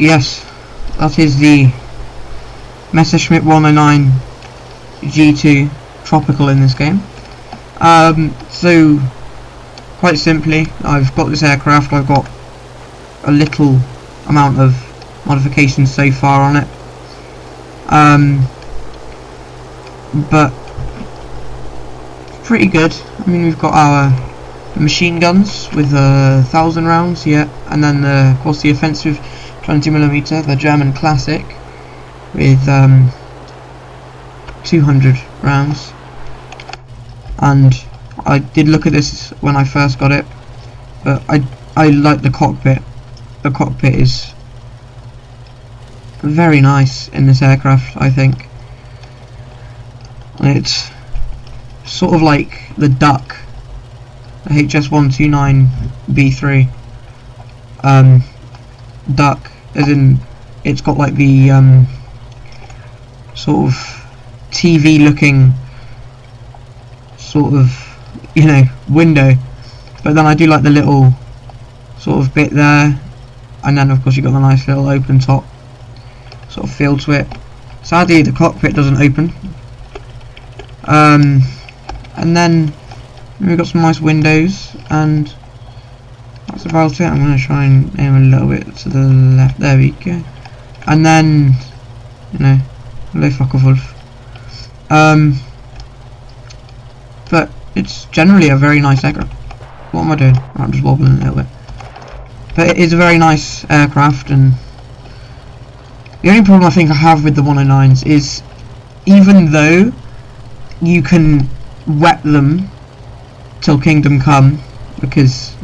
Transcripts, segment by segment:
yes, that is the Messerschmitt 109 G2 Tropical in this game. So quite simply, I've got this aircraft. I've got a little amount of modifications so far on it, but pretty good. I mean, we've got our machine guns with 1,000 rounds, yeah, and then of course the offensive 20mm, the German classic, with 200 rounds. And I did look at this when I first got it, but I like the cockpit. The cockpit is very nice in this aircraft, I think. It's sort of like the Duck, the HS-129B3 Duck, as in it's got like the sort of TV looking sort of, you know, window, but then I do like the little sort of bit there, and then of course you've got the nice little open top sort of feel to it. Sadly the cockpit doesn't open, and then we've got some nice windows, and that's about it. I'm going to try and aim a little bit to the left, there we go, and then, you know, hello Focke-Wulf. But it's generally a very nice aircraft. What am I doing? I'm just wobbling a little bit. But it is a very nice aircraft, and the only problem I think I have with the 109s is, even though you can wet them till kingdom come, because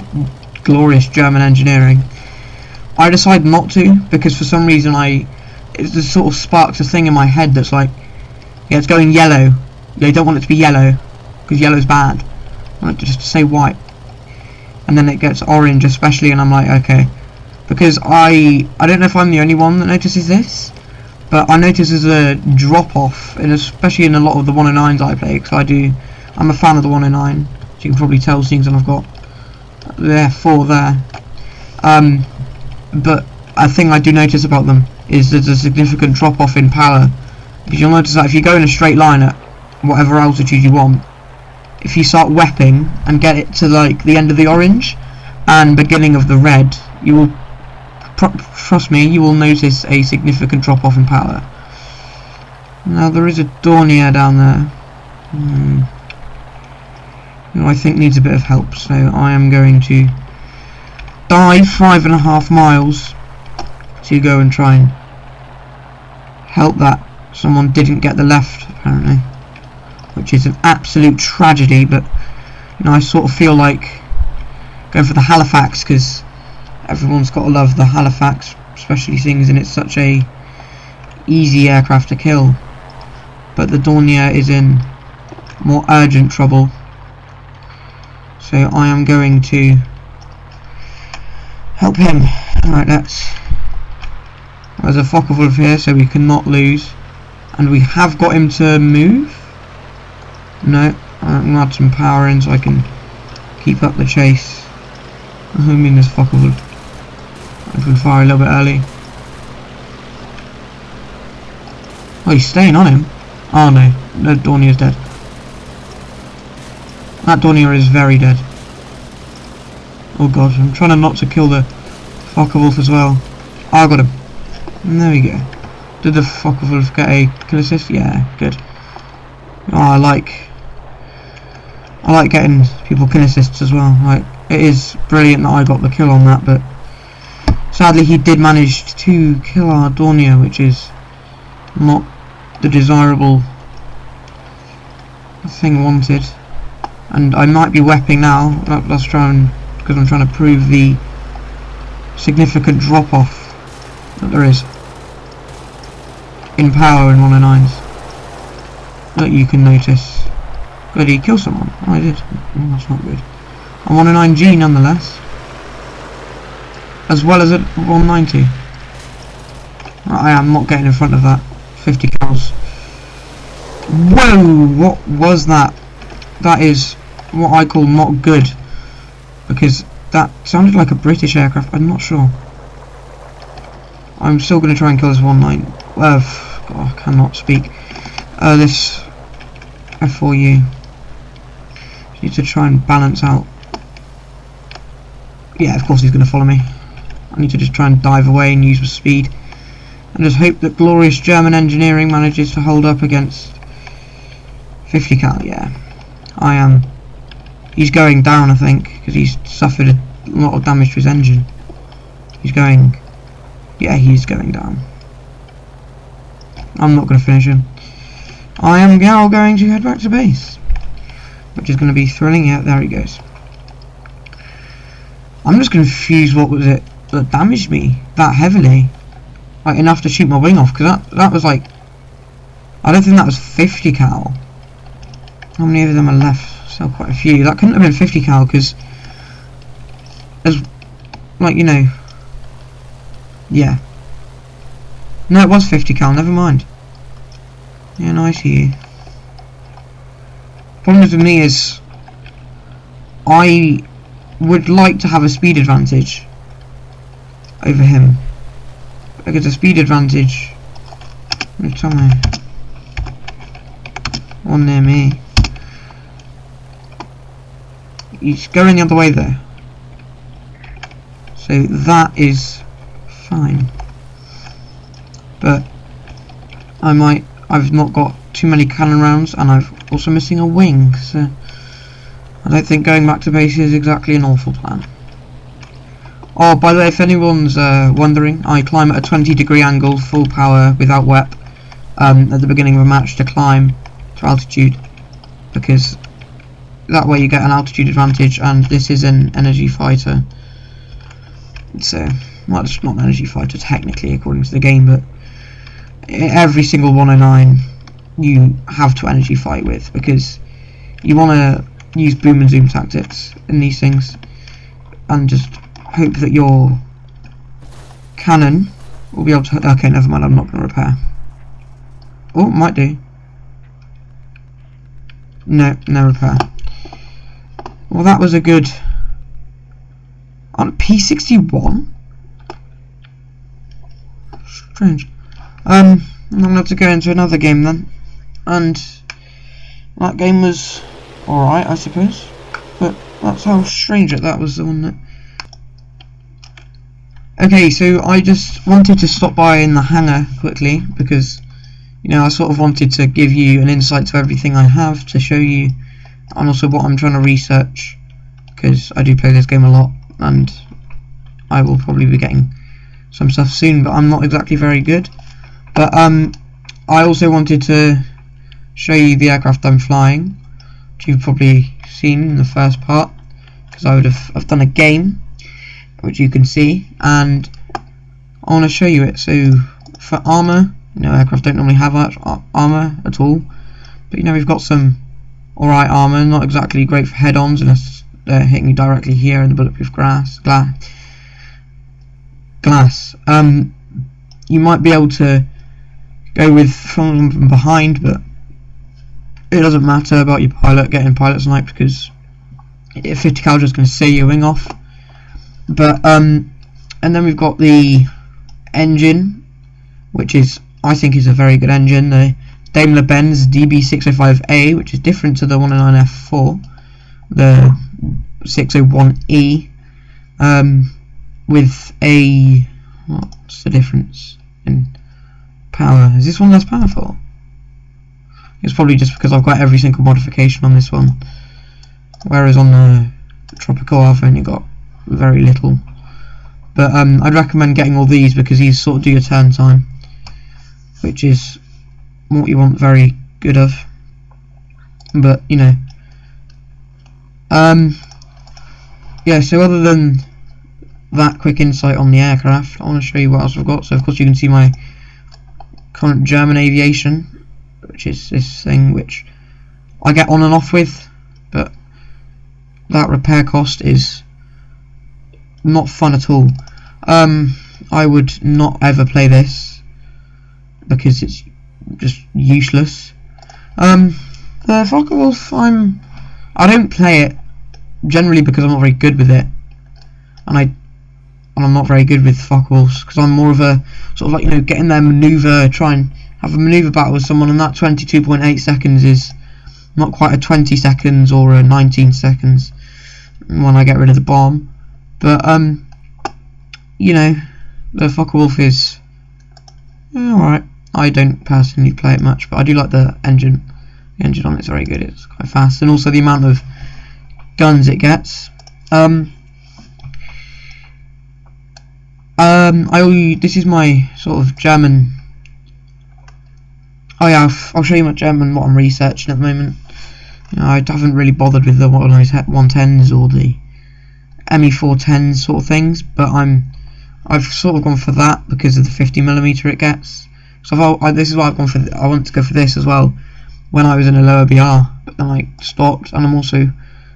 glorious German engineering, I decide not to, because for some reason it just sort of sparks a thing in my head that's like, yeah, it's going yellow. They don't want it to be yellow, because yellow's bad. I want it just to say white, and then it gets orange especially, and I'm like, okay, because I don't know if I'm the only one that notices this, but I notice there's a drop off, and especially in a lot of the 109s I play, because I'm a fan of the 109, as you can probably tell, seeing that I've got there 4 there. But a thing I do notice about them is there's a significant drop off in power, because you'll notice that if you go in a straight line at whatever altitude you want, if you start wepping and get it to like the end of the orange and beginning of the red, you will, trust me, you will notice a significant drop off in power. Now there is a Dornier down there, who I think needs a bit of help, so I am going to dive 5.5 miles to go and try and help that. Someone didn't get the left apparently, which is an absolute tragedy, but you know, I sort of feel like going for the Halifax, because everyone's got to love the Halifax, especially things, and it's such a easy aircraft to kill. But the Dornier is in more urgent trouble, so I am going to help him. Alright, there's a Focke-Wulf here, so we cannot lose, and we have got him to move. No, I'm going to add some power in so I can keep up the chase. I mean, there's Focke-Wulf. I can fire a little bit early. Oh, he's staying on him. Oh no, the Dornier's dead. That Dornier is very dead. Oh god, I'm trying not to kill the Focke-Wulf as well. Oh, I got him. And there we go. Did the Focke-Wulf get a kill assist? Yeah, good. Oh, I like getting people kill assists as well. Like, it is brilliant that I got the kill on that, but sadly he did manage to kill our Dornier, which is not the desirable thing wanted. And I might be wepping now. Let's try and, because I'm trying to prove the significant drop off that there is in power in 109s that you can notice. Did he kill someone? Oh, I did. Oh, that's not good. A 109G nonetheless, as well as a 190. I am not getting in front of that. 50 kills. Whoa! What was that? That is what I call not good, because that sounded like a British aircraft. I'm not sure. I'm still going to try and kill this 1-9. God, I cannot speak. This F4U. Need to try and balance out. Yeah, of course he's going to follow me. I need to just try and dive away and use my speed. And just hope that glorious German engineering manages to hold up against 50 cal. Yeah, I am. He's going down, I think, because he's suffered a lot of damage to his engine. He's going. Yeah, he's going down. I'm not going to finish him. I am now going to head back to base, which is going to be thrilling. Yeah, there he goes. I'm just confused. What was it that damaged me that heavily? Like enough to shoot my wing off, because that was like, I don't think that was 50 cal. How many of them are left? Still quite a few. That couldn't have been 50 cal, because there's, like, you know, yeah. No, it was 50 cal, never mind. Yeah, no, I see you. Problem with me is, I would like to have a speed advantage over him. Because a speed advantage, tell me, one near me. He's going the other way there, so that is fine. But I've not got too many cannon rounds, and I'm also missing a wing, so I don't think going back to base is exactly an awful plan. Oh, by the way, if anyone's wondering, I climb at a 20-degree angle, full power, without WEP, at the beginning of a match to climb to altitude, because that way you get an altitude advantage, and this is an energy fighter. So, well, it's not an energy fighter technically according to the game, but every single 109 you have to energy fight with, because you want to use boom and zoom tactics in these things, and just hope that your cannon will be able to. Okay, never mind, I'm not going to repair. Oh, might do. No repair. Well, that was a good. On P61? Strange. I'm going to have to go into another game then. And that game was alright, I suppose. But that's how strange that was the one that. Okay, so I just wanted to stop by in the hangar quickly, because, you know, I sort of wanted to give you an insight to everything I have to show you, and also what I'm trying to research, because I do play this game a lot, and I will probably be getting some stuff soon, but I'm not exactly very good. But I also wanted to show you the aircraft I'm flying, which you've probably seen in the first part, because I've done a game, which you can see, and I want to show you it. So for armour, you know, aircraft don't normally have much armour at all, but you know, we've got some alright armour, not exactly great for head-ons unless they're hitting you directly here in the bulletproof glass. You might be able to go with from behind, but it doesn't matter about your pilot getting pilot sniped, because 50 cal is going to see your wing off. But and then we've got the engine, which is, I think, is a very good engine, the Daimler-Benz DB605A, which is different to the 109F4, the 601E, with a, what's the difference in power? Is this one less powerful? It's probably just because I've got every single modification on this one, whereas on the Tropical I've only got very little. But I'd recommend getting all these, because these sort of do your turn time, which is what you want very good of. But you know, yeah, so other than that quick insight on the aircraft, I want to show you what else I've got. So of course you can see my current German aviation, which is this thing which I get on and off with, but that repair cost is not fun at all. I would not ever play this, because it's just useless. The Focke-Wulf, I don't play it generally because I'm not very good with it, and I'm not very good with Focke-Wulfs, because I'm more of a sort of like, you know, get in there, manoeuvre, try and have a manoeuvre battle with someone, and that 22.8 seconds is not quite a 20 seconds or a 19 seconds when I get rid of the bomb. But you know, the Focke-Wulf is alright. I don't personally play it much, but I do like the engine. The engine on it's very good. It's quite fast, and also the amount of guns it gets. This is my sort of German. Oh yeah, I'll show you my German, what I'm researching at the moment. You know, I haven't really bothered with the 110s or the ME410s sort of things, but I've sort of gone for that because of the 50mm it gets. So this is why I've gone for. I want to go for this as well when I was in a lower BR, but then I stopped, and I'm also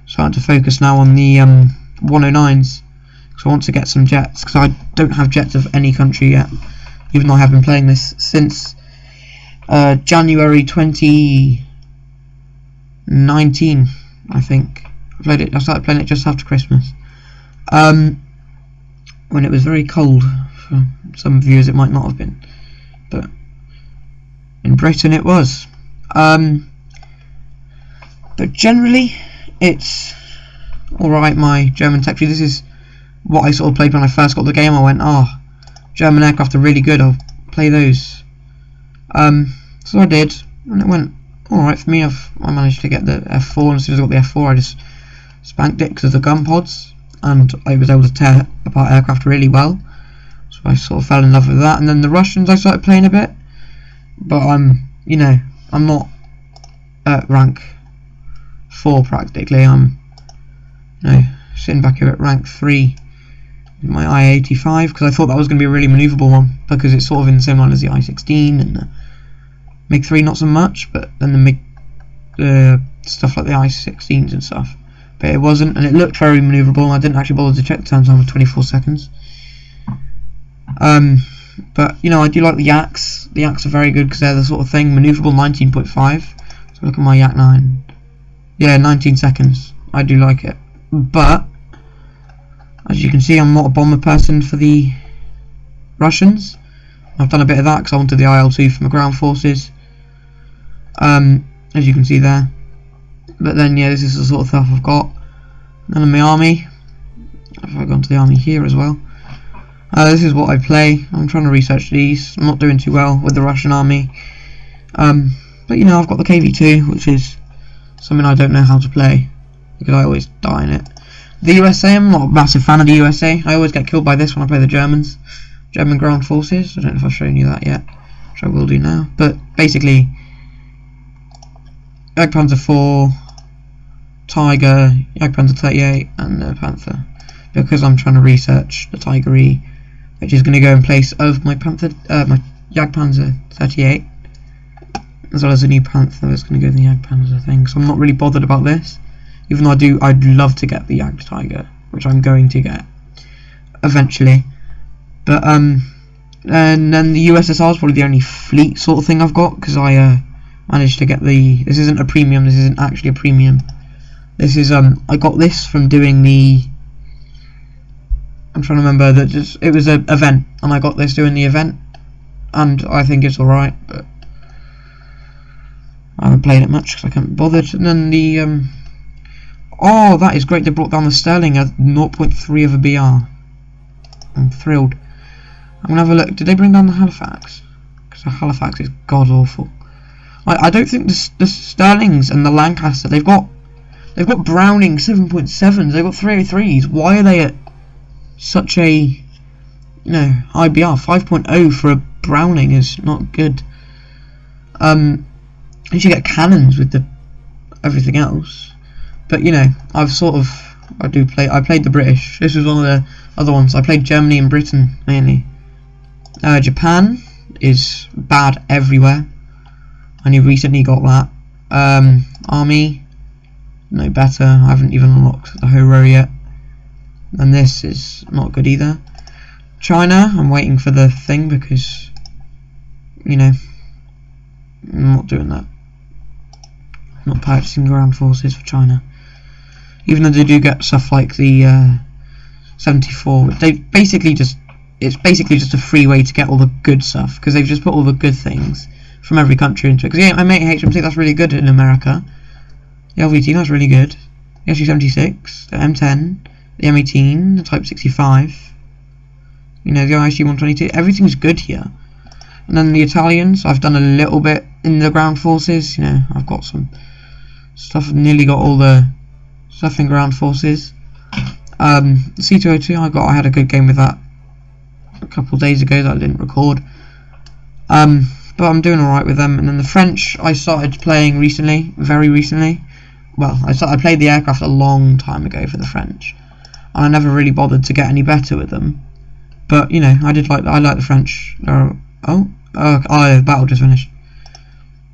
starting to focus now on the 109s. So I want to get some jets, because I don't have jets of any country yet, even though I have been playing this since January 2019, I think. I started playing it just after Christmas, when it was very cold. For some viewers it might not have been, but in Britain it was. But generally it's alright, my German tech tree. This is what I sort of played when I first got the game. I went, German aircraft are really good, I'll play those. So I did, and it went alright for me. I managed to get the F4, and as soon as I got the F4 I just spanked it because of the gun pods, and I was able to tear apart aircraft really well. So I sort of fell in love with that. And then the Russians I started playing a bit, but I'm not at rank 4 practically. I'm sitting back here at rank 3 with my I-85, because I thought that was going to be a really manoeuvrable one, because it's sort of in the same line as the I-16 and the MiG-3 not so much, but then the stuff like the I-16s and stuff. But it wasn't, and it looked very manoeuvrable, and I didn't actually bother to check the turn time of 24 seconds. But you know, I do like the Yaks. The Yaks are very good because they're the sort of thing, manoeuvrable 19.5. So look at my Yak 9. Yeah, 19 seconds. I do like it. But as you can see, I'm not a bomber person for the Russians. I've done a bit of that because I wanted the IL-2 for my ground forces, as you can see there. But then yeah, this is the sort of stuff I've got. Then in my army, if I go into the army here as well, this is what I play. I'm trying to research these. I'm not doing too well with the Russian army, but you know, I've got the KV-2, which is something I don't know how to play because I always die in it. The USA, I'm not a massive fan of the USA. I always get killed by this when I play the Germans. German ground forces. I don't know if I've shown you that yet, which I will do now. But basically, Jagdpanzer 4, Tiger, Jagdpanzer 38, and the Panther. Because I'm trying to research the Tiger E, which is going to go in place of my my Jagdpanzer 38, as well as a new Panther that's going to go in the Jagdpanzer thing. So I'm not really bothered about this, even though I'd love to get the Jagd Tiger, which I'm going to get eventually. But and then the USSR is probably the only fleet sort of thing I've got, because I managed to get the. This isn't a premium. This isn't actually a premium. This is I got this from doing the. I'm trying to remember that it was an event, and I got this doing the event, and I think it's alright, but I haven't played it much because I can't be bothered. And then the oh, that is great! They brought down the Sterling at 0.3 of a BR. I'm thrilled. I'm gonna have a look. Did they bring down the Halifax? Because the Halifax is god awful. I don't think the Sterlings and the Lancaster, they've got Browning 7.7s. They've got 303s. Why are they at such a high BR? 5.0 for a Browning is not good. You should get cannons with the everything else. But you know, I played the British. This was one of the other ones. I played Germany and Britain mainly. Japan is bad everywhere. I only recently got that. Army, no better. I haven't even unlocked the Horo yet. And this is not good either. China, I'm waiting for the thing because, you know, I'm not doing that. I'm not purchasing ground forces for China. Even though they do get stuff like the 74. They basically just, it's basically just a free way to get all the good stuff, because they've just put all the good things from every country into it. Because yeah, I mate HM6, that's really good in America. The LVT, that's really good. The SU-76, the M10, the M18, the Type 65. You know, the ISG-122. Everything's good here. And then the Italians, I've done a little bit in the ground forces. You know, I've got some stuff. I've nearly got all the stuff in ground forces. The C202, I had a good game with that a couple of days ago that I didn't record. But I'm doing alright with them. And then the French, I started playing recently, very recently. Well, I played the aircraft a long time ago for the French, and I never really bothered to get any better with them. But you know, I like the French. The battle just finished.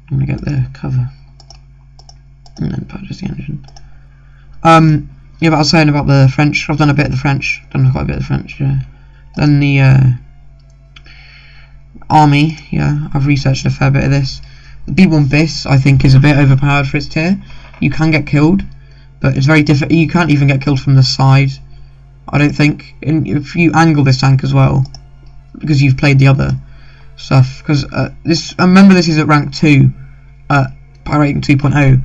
I'm gonna get the cover and then purchase the engine. Yeah, but I was saying about the French. I've done a bit of the French. Done quite a bit of the French. Yeah. Then the Army. Yeah, I've researched a fair bit of this. The B1 BIS, I think, is a bit overpowered for its tier. You can get killed, but it's very difficult. You can't even get killed from the side, I don't think. And if you angle this tank as well, because you've played the other stuff. Because I remember this is at rank 2, by rating 2.0.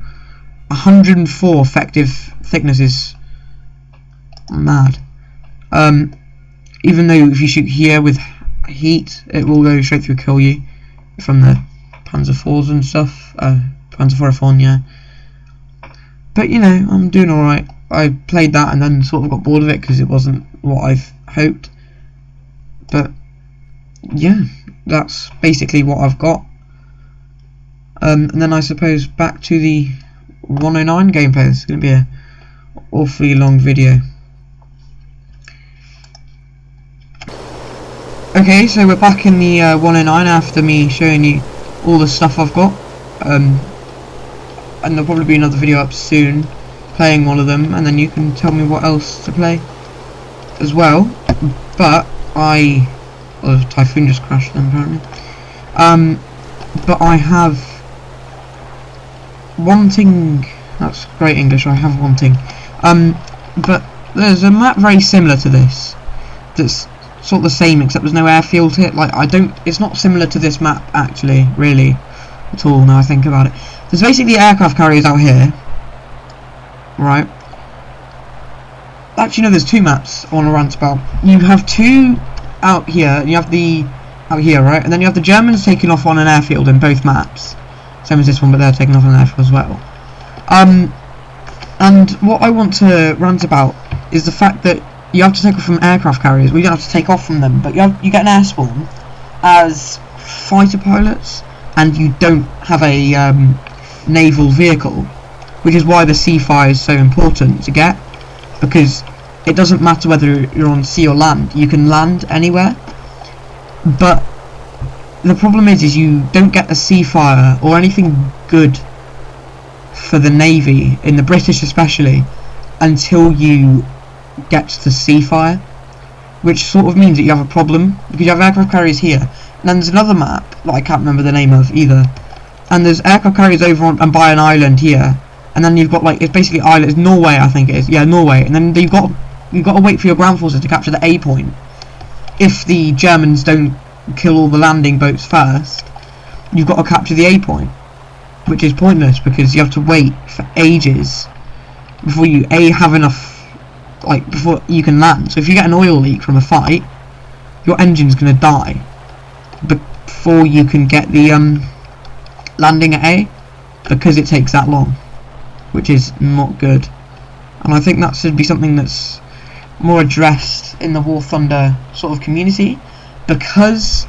104 effective thickness is mad. Even though if you shoot here with heat, it will go straight through, kill you from the Panzer 4s and stuff. Panzer 4 F1, yeah. But you know, I'm doing alright. I played that and then sort of got bored of it because it wasn't what I've hoped. But yeah, that's basically what I've got. And then I suppose back to the 109 gameplay. It's going to be an awfully long video. Okay, so we're back in the 109 after me showing you all the stuff I've got. And there'll probably be another video up soon playing one of them, and then you can tell me what else to play as well. But the Typhoon just crashed then apparently. But I have wanting, that's great English, I have wanting. But there's a map very similar to this that's sort of the same, except there's no airfield here. Like, it's not similar to this map actually, really, at all, now I think about it. There's basically aircraft carriers out here, right? Actually no, there's two maps I want to rant about. You have two out here, and you have the out here, right? And then you have the Germans taking off on an airfield in both maps. Same as this one, but they're taking off on an airfield as well. And what I want to rant about is the fact that you have to take off from aircraft carriers. We don't have to take off from them, but you get an air spawn as fighter pilots, and you don't have a naval vehicle, which is why the sea fire is so important to get, because it doesn't matter whether you're on sea or land, you can land anywhere. But the problem is you don't get the sea fire or anything good for the Navy, in the British especially, until you get to sea fire, which sort of means that you have a problem, because you have aircraft carriers here, and then there's another map that I can't remember the name of either, and there's aircraft carriers over on and by an island here, and then you've got, like, it's basically island, it's Norway I think it is, yeah, Norway, and then you've got to wait for your ground forces to capture the A point. If the Germans don't kill all the landing boats first, you've got to capture the A point, which is pointless because you have to wait for ages before you have enough, like, before you can land. So if you get an oil leak from a fight, your engine's going to die before you can get the landing at A, because it takes that long, which is not good. And I think that should be something that's more addressed in the War Thunder sort of community, because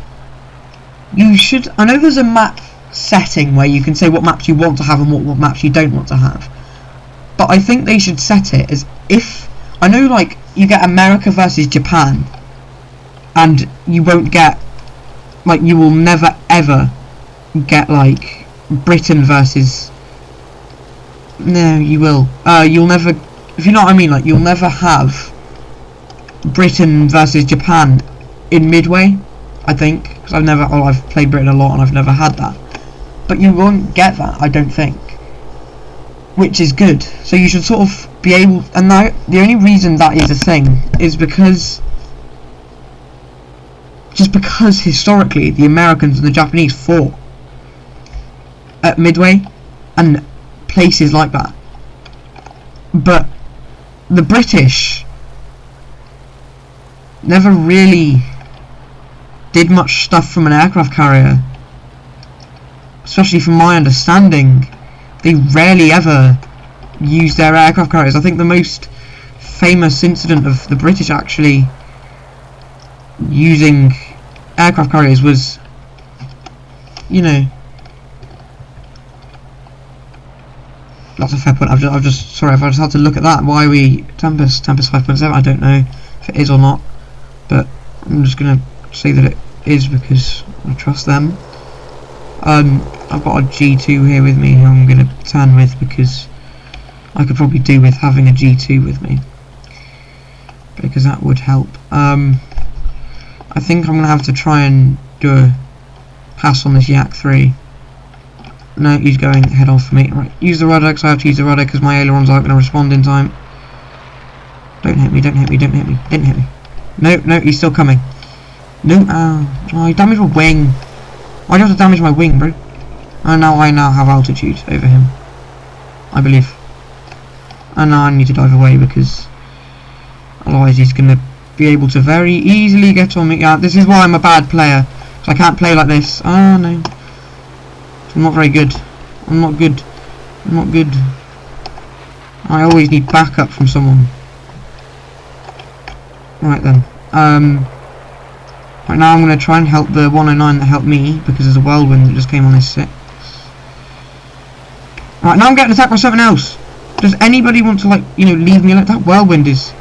you should, I know there's a map setting where you can say what maps you want to have and what maps you don't want to have, but I think they should set it as, if, I know, like, you get America versus Japan, and you won't get, like, you will never ever get, like, Britain versus, no, you will, you'll never, if you know what I mean, like, you'll never have Britain versus Japan in Midway, I think, because I've played Britain a lot and I've never had that, but you won't get that, I don't think, which is good. So you should sort of be able, and now the only reason that is a thing is because historically the Americans and the Japanese fought at Midway and places like that, but the British never really did much stuff from an aircraft carrier, especially from my understanding. They rarely ever used their aircraft carriers. I think the most famous incident of the British actually using aircraft carriers was, you know, that's a fair point. I've just sorry if I just had to look at that. Why are we Tempest 5.7? I don't know if it is or not, but I'm just gonna say that it is because I trust them. I've got a G2 here with me who I'm gonna turn with because I could probably do with having a G2 with me, because that would help. I think I'm gonna have to try and do a pass on this Yak 3. No, he's going head on for me. Right, use the rudder, because I have to use the rudder because my ailerons aren't going to respond in time. Don't hit me, don't hit me, don't hit me, didn't hit me. No, no, he's still coming. No, oh, he damaged my wing. Why do you have to damage my wing, bro? I now have altitude over him, I believe. And now I need to dive away because otherwise he's going to be able to very easily get on me. Yeah, this is why I'm a bad player, because I can't play like this. Oh no. I'm not very good. I'm not good. I'm not good. I always need backup from someone. Right then. Right now I'm going to try and help the 109 that helped me, because there's a whirlwind that just came on this 6. Right, now I'm getting attacked by something else. Does anybody want to, like, you know, leave me alone? That whirlwind is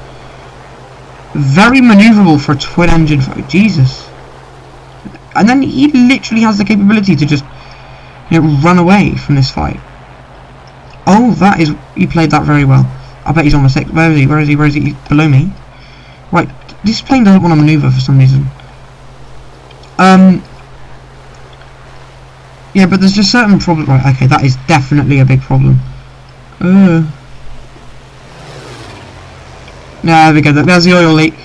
very manoeuvrable for a twin engine fight. Jesus. And then he literally has the capability to just, you know, run away from this fight. Oh, that is, he played that very well. I bet he's on the 6. Where is he? Where is he? Where is he? He's below me. Right, this plane doesn't want to manoeuvre for some reason. Yeah, but there's just certain problems. Right, okay, that is definitely a big problem. Yeah, there we go. There's the oil leak,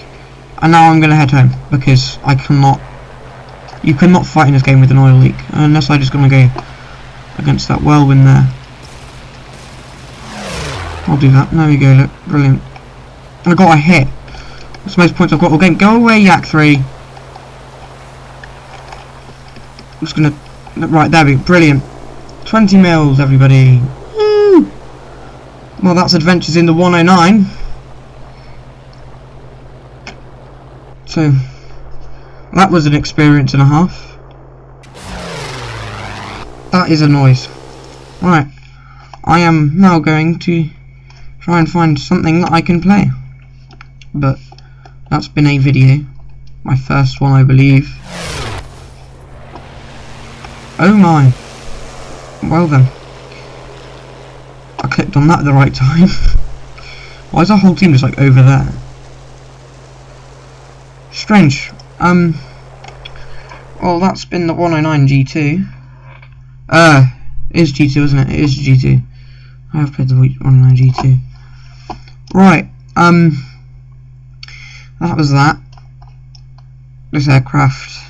and now I'm gonna head home because I cannot. You cannot fight in this game with an oil leak unless I just gonna go against that whirlwind there. I'll do that. There we go. Look, brilliant. I got a hit. That's the most points I've got all game. Go away, Yak 3. I'm just gonna. Right, there we go. Brilliant. 20 mils, everybody. Woo! Well, that's adventures in the 109. So, that was an experience and a half. That is a noise. Right, I am now going to try and find something that I can play. But that's been a video. My first one, I believe. Oh my. Well then. I clicked on that at the right time. Why is our whole team just like over there? Strange. Well, that's been the 109 G2. It is G2, isn't it? It is G2. I have played the 109 G2. Right. That was that. This aircraft.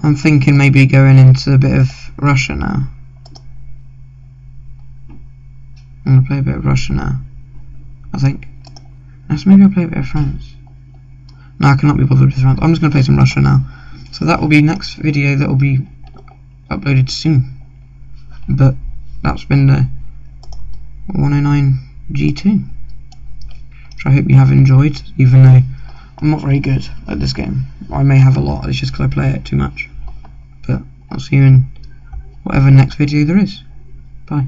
I'm thinking maybe going into a bit of Russia now. I'm going to play a bit of Russia now, I think. Yes, maybe I'll play a bit of France. No, I cannot be bothered with France. I'm just going to play some Russia now. So that will be next video that will be uploaded soon. But that's been the 109 G2. Which I hope you have enjoyed, even though I'm not very good at this game. I may have a lot, it's just because I play it too much. But I'll see you in whatever next video there is. Bye.